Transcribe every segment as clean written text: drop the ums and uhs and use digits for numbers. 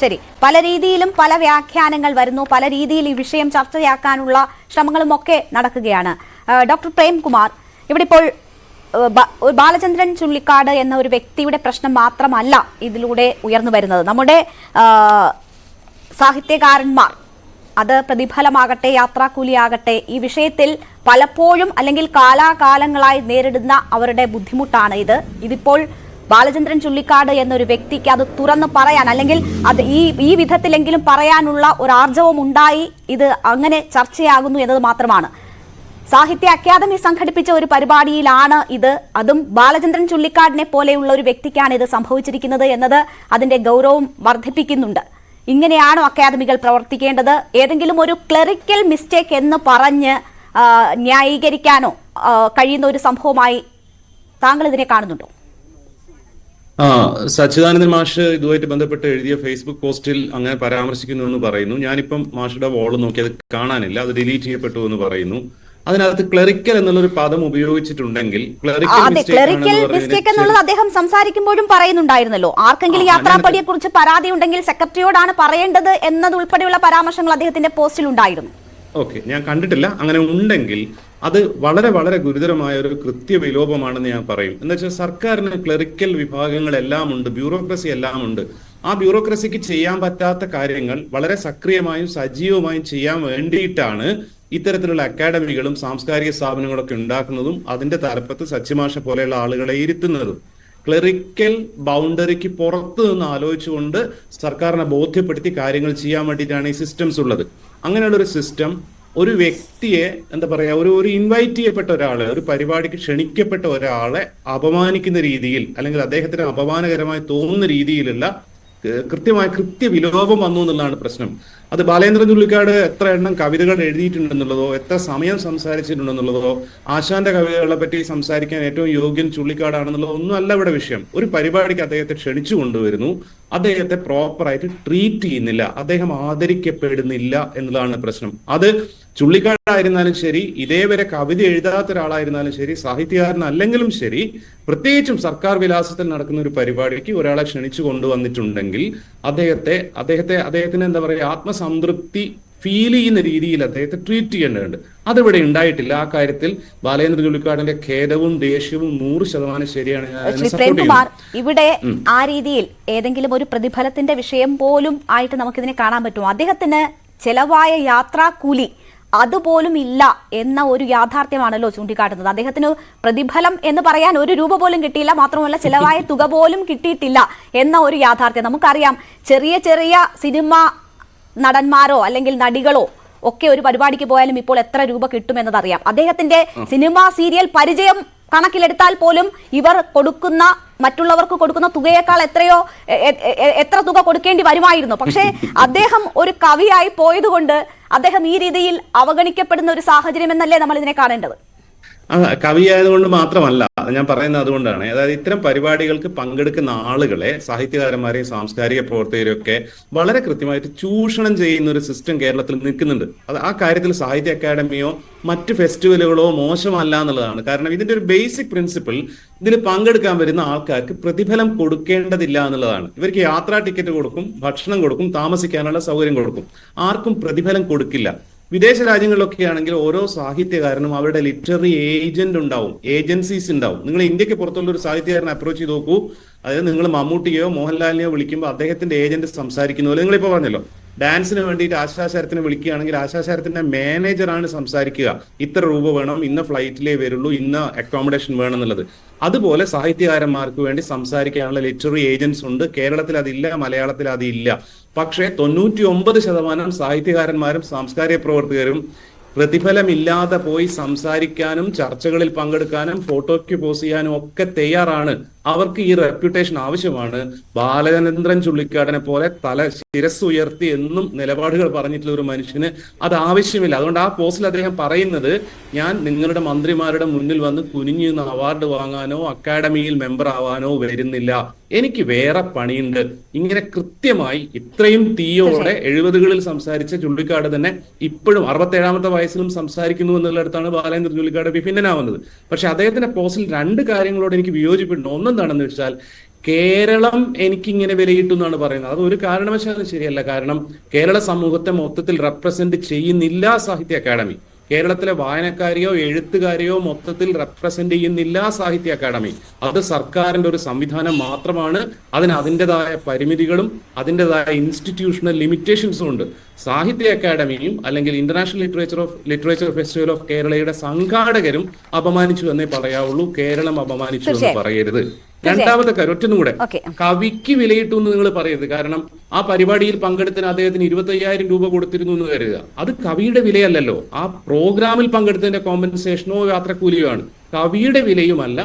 ശരി, പല രീതിയിലും പല വ്യാഖ്യാനങ്ങൾ വരുന്നു, പല രീതിയിൽ ഈ വിഷയം ചർച്ചയാക്കാനുള്ള ശ്രമങ്ങളുമൊക്കെ നടക്കുകയാണ്. ഡോക്ടർ പ്രേംകുമാർ, ഇവിടെ ഇപ്പോൾ ബാലചന്ദ്രൻ ചുള്ളിക്കാട് എന്ന ഒരു വ്യക്തിയുടെ പ്രശ്നം മാത്രമല്ല ഇതിലൂടെ ഉയർന്നു വരുന്നത്. നമ്മുടെ സാഹിത്യകാരന്മാർ, അത് പ്രതിഫലമാകട്ടെ യാത്രാക്കൂലിയാകട്ടെ, ഈ വിഷയത്തിൽ പലപ്പോഴും അല്ലെങ്കിൽ കാലാകാലങ്ങളായി നേരിടുന്ന അവരുടെ ബുദ്ധിമുട്ടാണ് ഇതിപ്പോൾ ബാലചന്ദ്രൻ ചുള്ളിക്കാട് എന്നൊരു വ്യക്തിക്ക് അത് തുറന്നു പറയാൻ, അല്ലെങ്കിൽ അത് ഈ വിധത്തിലെങ്കിലും പറയാനുള്ള ഒരു ആർജവം ഉണ്ടായി ഇത് അങ്ങനെ ചർച്ചയാകുന്നു എന്നത് മാത്രമാണ്. സാഹിത്യ അക്കാദമി സംഘടിപ്പിച്ച ഒരു പരിപാടിയിലാണ് ഇത്, അതും ബാലചന്ദ്രൻ ചുള്ളിക്കാടിനെ പോലെയുള്ള ഒരു വ്യക്തിക്കാണ് ഇത് സംഭവിച്ചിരിക്കുന്നത് എന്നത് അതിന്റെ ഗൗരവം വർദ്ധിപ്പിക്കുന്നുണ്ട്. ഇങ്ങനെയാണോ അക്കാദമികൾ പ്രവർത്തിക്കേണ്ടത്? ഏതെങ്കിലും ഒരു ക്ലറിക്കൽ മിസ്റ്റേക്ക് എന്ന് പറഞ്ഞ് ന്യായീകരിക്കാനോ കഴിയുന്ന ഒരു സംഭവമായി താങ്കൾ ഇതിനെ കാണുന്നുണ്ടോ? സച്ചിദാനന്ദൻ മാഷ് ഇതുമായിട്ട് ബന്ധപ്പെട്ട് എഴുതിയ ഫേസ്ബുക്ക് പോസ്റ്റിൽ അങ്ങനെ പരാമർശിക്കുന്നു എന്ന് പറയുന്നു. ഞാനിപ്പം മാഷുടെ വോൾ നോക്കി അത് കാണാനില്ല, അത് ഡിലീറ്റ് ചെയ്യപ്പെട്ടു എന്ന് പറയുന്നു. അതിനകത്ത് ക്ലറിക്കൽ എന്നുള്ളൊരു പദം ഉപയോഗിച്ചിട്ടുണ്ടെങ്കിൽ ക്ലറിക്കൽ മിസ്റ്റേക്ക് എന്നുള്ളത് അദ്ദേഹം സംസാരിക്കുമ്പോഴും പറയുന്നുണ്ടായിരുന്നല്ലോ. ആർക്കെങ്കിലും യാത്രാപ്പടിയെ കുറിച്ച് പരാതി ഉണ്ടെങ്കിൽ സെക്രട്ടറിയോടാണ് പറയേണ്ടത് എന്നതുൾപ്പെടെയുള്ള പരാമർശങ്ങൾ അദ്ദേഹത്തിന്റെ പോസ്റ്റിൽ ഉണ്ടായിരുന്നു. ഓക്കെ, ഞാൻ കണ്ടിട്ടില്ല. അങ്ങനെ ഉണ്ടെങ്കിൽ അത് വളരെ വളരെ ഗുരുതരമായ ഒരു കൃത്യവിലോപമാണെന്ന് ഞാൻ പറയും. എന്ന് വെച്ചാൽ സർക്കാരിന് ക്ലറിക്കൽ വിഭാഗങ്ങളെല്ലാം ഉണ്ട്, ബ്യൂറോക്രസി എല്ലാം ഉണ്ട്. ആ ബ്യൂറോക്രസിക്ക് ചെയ്യാൻ പറ്റാത്ത കാര്യങ്ങൾ വളരെ സക്രിയമായും സജീവമായും ചെയ്യാൻ വേണ്ടിയിട്ടാണ് ഇത്തരത്തിലുള്ള അക്കാഡമികളും സാംസ്കാരിക സ്ഥാപനങ്ങളൊക്കെ ഉണ്ടാക്കുന്നതും അതിന്റെ തലപ്പത്ത് സച്ചിമാഷ പോലെയുള്ള ആളുകളെ ഇരുത്തുന്നതും. ക്ലറിക്കൽ ബൗണ്ടറിക്ക് പുറത്ത് നിന്ന് ആലോചിച്ചുകൊണ്ട് സർക്കാരിനെ ബോധ്യപ്പെടുത്തി കാര്യങ്ങൾ ചെയ്യാൻ വേണ്ടിയിട്ടാണ് ഈ സിസ്റ്റംസ് ഉള്ളത്. അങ്ങനെയുള്ള ഒരു സിസ്റ്റം ഒരു വ്യക്തിയെ എന്താ പറയാ, ഒരു ഇൻവൈറ്റ് ചെയ്യപ്പെട്ട ഒരാളെ, ഒരു പരിപാടിക്ക് ക്ഷണിക്കപ്പെട്ട ഒരാളെ അപമാനിക്കുന്ന രീതിയിൽ, അല്ലെങ്കിൽ അദ്ദേഹത്തിന് അപമാനകരമായി തോന്നുന്ന രീതിയിലുള്ള കൃത്യവിലോപം വന്നു എന്നുള്ളതാണ് പ്രശ്നം. അത് ബാലേന്ദ്രൻ ചുള്ളിക്കാട് എത്ര എണ്ണം കവിതകൾ എഴുതിയിട്ടുണ്ടെന്നുള്ളതോ, എത്ര സമയം സംസാരിച്ചിട്ടുണ്ടെന്നുള്ളതോ, ആശാന്റെ കവിതകളെ പറ്റി സംസാരിക്കാൻ ഏറ്റവും യോഗ്യൻ ചുള്ളിക്കാടാണെന്നുള്ളതോ ഒന്നും അല്ല ഇവിടെ വിഷയം. ഒരു പരിപാടിക്ക് അദ്ദേഹത്തെ ക്ഷണിച്ചു കൊണ്ടുവരുന്നു, അദ്ദേഹത്തെ പ്രോപ്പറായിട്ട് ട്രീറ്റ് ചെയ്യുന്നില്ല, അദ്ദേഹം ആദരിക്കപ്പെടുന്നില്ല എന്നുള്ളതാണ് പ്രശ്നം. അത് ചുള്ളിക്കാടായിരുന്നാലും ശരി, ഇതേവരെ കവിത എഴുതാത്ത ഒരാളായിരുന്നാലും ശരി, സാഹിത്യകാരനല്ലെങ്കിലും ശരി, പ്രത്യേകിച്ചും സർക്കാർ വിലാസത്തിൽ നടക്കുന്ന ഒരു പരിപാടിക്ക് ഒരാളെ ക്ഷണിച്ചു കൊണ്ടുവന്നിട്ടുണ്ടെങ്കിൽ അദ്ദേഹത്തിന് എന്താ പറയുക, ആത്മസംതൃപ്തി ഫീൽ ചെയ്യുന്ന രീതിയിൽ അദ്ദേഹത്തെ ട്രീറ്റ് ചെയ്യേണ്ടതുണ്ട്. അതിവിടെ ഉണ്ടായിട്ടില്ല. ആ കാര്യത്തിൽ ബാലേന്ദ്ര ചുള്ളിക്കാടിന്റെ ഖേദവും ദേഷ്യവും 100% ശരിയാണ്. പ്രേംകുമാർ, ഇവിടെ ആ രീതിയിൽ ഏതെങ്കിലും ഒരു പ്രതിഫലത്തിന്റെ വിഷയം പോലും ആയിട്ട് നമുക്കിതിനെ കാണാൻ പറ്റുമോ? അദ്ദേഹത്തിന് ചെലവായ യാത്രാക്കൂലി അതുപോലും ഇല്ല എന്ന ഒരു യാഥാർത്ഥ്യമാണല്ലോ ചൂണ്ടിക്കാട്ടുന്നത്. അദ്ദേഹത്തിന് പ്രതിഫലം എന്ന് പറയാൻ 1 രൂപ പോലും കിട്ടിയില്ല, മാത്രമല്ല ചെലവായ തുക പോലും കിട്ടിയിട്ടില്ല എന്ന ഒരു യാഥാർത്ഥ്യം നമുക്കറിയാം. ചെറിയ ചെറിയ സിനിമ നടന്മാരോ അല്ലെങ്കിൽ നടികളോ ഒക്കെ ഒരു പരിപാടിക്ക് പോയാലും ഇപ്പോൾ എത്ര രൂപ കിട്ടുമെന്നതറിയാം. അദ്ദേഹത്തിന്റെ സിനിമ സീരിയൽ പരിചയം കണക്കിലെടുത്താൽ പോലും ഇവർ കൊടുക്കുന്ന, മറ്റുള്ളവർക്ക് കൊടുക്കുന്ന തുകയേക്കാൾ എത്ര തുക കൊടുക്കേണ്ടി വരുമായിരുന്നു. പക്ഷേ അദ്ദേഹം ഒരു കവിയായി പോയതുകൊണ്ട് അദ്ദേഹം ഈ രീതിയിൽ അവഗണിക്കപ്പെടുന്ന ഒരു സാഹചര്യം എന്നല്ലേ നമ്മൾ ഇതിനെ കാണേണ്ടത്? കവിയായതുകൊണ്ട് മാത്രമല്ല ഞാൻ പറയുന്നത്, അതുകൊണ്ടാണ്. അതായത് ഇത്തരം പരിപാടികൾക്ക് പങ്കെടുക്കുന്ന ആളുകളെ, സാഹിത്യകാരന്മാരെയും സാംസ്കാരിക പ്രവർത്തകരെയും ഒക്കെ വളരെ കൃത്യമായിട്ട് ചൂഷണം ചെയ്യുന്ന ഒരു സിസ്റ്റം കേരളത്തിൽ നിൽക്കുന്നുണ്ട്. അത് ആ കാര്യത്തിൽ സാഹിത്യ അക്കാദമിയോ മറ്റ് ഫെസ്റ്റിവലുകളോ മോശമല്ല എന്നുള്ളതാണ്. കാരണം ഇതിന്റെ ഒരു ബേസിക് പ്രിൻസിപ്പിൾ, ഇതിൽ പങ്കെടുക്കാൻ വരുന്ന ആൾക്കാർക്ക് പ്രതിഫലം കൊടുക്കേണ്ടതില്ല എന്നുള്ളതാണ്. ഇവർക്ക് യാത്രാ ടിക്കറ്റ് കൊടുക്കും, ഭക്ഷണം കൊടുക്കും, താമസിക്കാനുള്ള സൗകര്യം കൊടുക്കും, ആർക്കും പ്രതിഫലം കൊടുക്കില്ല. വിദേശ രാജ്യങ്ങളിലൊക്കെ ആണെങ്കിൽ ഓരോ സാഹിത്യകാരനും അവരുടെ ലിറ്റററി ഏജന്റ് ഉണ്ടാവും, ഏജൻസീസ് ഉണ്ടാവും. നിങ്ങൾ ഇന്ത്യക്ക് പുറത്തുള്ള ഒരു സാഹിത്യകാരനെ അപ്രോച്ച് ചെയ്ത് നോക്കൂ. അതായത് നിങ്ങൾ മമ്മൂട്ടിയോ മോഹൻലാലിനെയോ വിളിക്കുമ്പോൾ അദ്ദേഹത്തിന്റെ ഏജന്റ് സംസാരിക്കുന്ന പോലെ, നിങ്ങളിപ്പോ പറഞ്ഞല്ലോ, ഡാൻസിന് വേണ്ടിയിട്ട് ആശാശരത്തിനെ വിളിക്കുകയാണെങ്കിൽ ആശാശരത്തിന്റെ മാനേജറാണ് സംസാരിക്കുക, ഇത്ര രൂപ വേണം, ഇന്ന ഫ്ലൈറ്റിലേ വരുള്ളൂ, ഇന്ന അക്കോമഡേഷൻ വേണം എന്നുള്ളത്. അതുപോലെ സാഹിത്യകാരന്മാർക്ക് വേണ്ടി സംസാരിക്കാനുള്ള ലിറ്റററി ഏജൻസ് ഉണ്ട്. കേരളത്തിൽ അതില്ല, മലയാളത്തിൽ അതില്ല. പക്ഷേ 99% സാഹിത്യകാരന്മാരും സാംസ്കാരിക പ്രവർത്തകരും പ്രതിഫലമില്ലാതെ പോയി സംസാരിക്കാനും ചർച്ചകളിൽ പങ്കെടുക്കാനും ഫോട്ടോയ്ക്ക് പോസ്റ്റ് ചെയ്യാനും ഒക്കെ തയ്യാറാണ്. അവർക്ക് ഈ റെപ്യൂട്ടേഷൻ ആവശ്യമാണ്. ബാലചന്ദ്രൻ ചുള്ളിക്കാടിനെ പോലെ ശിരസ് ഉയർത്തി എന്നും നിലപാടുകൾ പറഞ്ഞിട്ടുള്ള ഒരു മനുഷ്യന് അത് ആവശ്യമില്ല. അതുകൊണ്ട് ആ പോസ്റ്റിൽ അദ്ദേഹം പറയുന്നത്, ഞാൻ നിങ്ങളുടെ മന്ത്രിമാരുടെ മുന്നിൽ വന്ന് കുനിഞ്ഞു നിന്ന് അവാർഡ് വാങ്ങാനോ അക്കാഡമിയിൽ മെമ്പർ ആവാനോ വരുന്നില്ല, എനിക്ക് വേറെ പണിയുണ്ട്. ഇങ്ങനെ കൃത്യമായി ഇത്രയും തീയോടെ 70കളിൽ സംസാരിച്ച ചുള്ളിക്കാട് തന്നെ ഇപ്പോഴും 67ാമത്തെ വയസ്സിലും സംസാരിക്കുന്നു എന്നുള്ളിടത്താണ് ബാലേന്ദ്ര ചുള്ളിക്കാട് വിഭിന്നനാവുന്നത്. പക്ഷെ അദ്ദേഹത്തിന്റെ പോസ്റ്റിൽ 2 കാര്യങ്ങളോട് എനിക്ക് വിയോജിപ്പുണ്ട്. ഒന്നെന്താണെന്ന് വെച്ചാൽ, കേരളം എനിക്കിങ്ങനെ വിലയിട്ടു എന്നാണ് പറയുന്നത്. അത് ഒരു കാരണവശാലും ശരിയല്ല. കാരണം കേരള സമൂഹത്തെ മൊത്തത്തിൽ റെപ്രസെന്റ് ചെയ്യുന്നില്ല സാഹിത്യ അക്കാദമി. കേരളത്തിലെ വായനക്കാരെയോ എഴുത്തുകാരെയോ മൊത്തത്തിൽ റെപ്രസെന്റ് ചെയ്യുന്നില്ല സാഹിത്യ അക്കാദമി. അത് സർക്കാരിന്റെ ഒരു സംവിധാനം മാത്രമാണ്. അതിന് അതിൻ്റെതായ പരിമിതികളും അതിൻ്റെതായ ഇൻസ്റ്റിറ്റ്യൂഷണൽ ലിമിറ്റേഷൻസും ഉണ്ട്. സാഹിത്യ അക്കാദമിയും അല്ലെങ്കിൽ ഇന്റർനാഷണൽ ലിറ്ററേച്ചർ ഫെസ്റ്റിവൽ ഓഫ് കേരളയുടെ സംഘാടകരും അപമാനിച്ചു എന്നേ പറയാവുള്ളൂ. കേരളം അപമാനിച്ചു എന്ന് പറയരുത്. രണ്ടാമത്തെ കാര്യം ഒറ്റൊന്നും കൂടെ, കവിക്ക് വിലയിട്ടു എന്ന് നിങ്ങൾ പറയരുത്. കാരണം ആ പരിപാടിയിൽ പങ്കെടുത്തതിന് അദ്ദേഹത്തിന് 25,000 രൂപ കൊടുത്തിരുന്നു എന്ന് കരുതുക. അത് കവിയുടെ വിലയല്ലല്ലോ. ആ പ്രോഗ്രാമിൽ പങ്കെടുത്തതിന്റെ കോമ്പൻസേഷനോ യാത്രക്കൂലിയോ ആണ്, കവിയുടെ വിലയുമല്ല.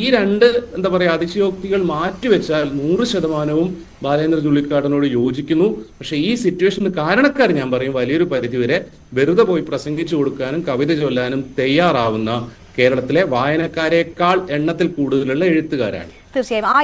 ഈ രണ്ട് എന്താ പറയാ അതിശയോക്തികൾ മാറ്റിവെച്ചാൽ 100% ബാലേന്ദ്ര ചുള്ളിക്കാടിനോട് യോജിക്കുന്നു. പക്ഷെ ഈ സിറ്റുവേഷന് കാരണക്കാർ ഞാൻ പറയും വലിയൊരു പരിധിവരെ വെറുതെ പോയി പ്രസംഗിച്ചു കൊടുക്കാനും കവിത ചൊല്ലാനും തയ്യാറാവുന്ന കേരളത്തിലെ വായനക്കാരെക്കാൾ എണ്ണത്തിൽ കൂടുതലുള്ള എഴുത്തുകാരാണ്. തീർച്ചയായും ആ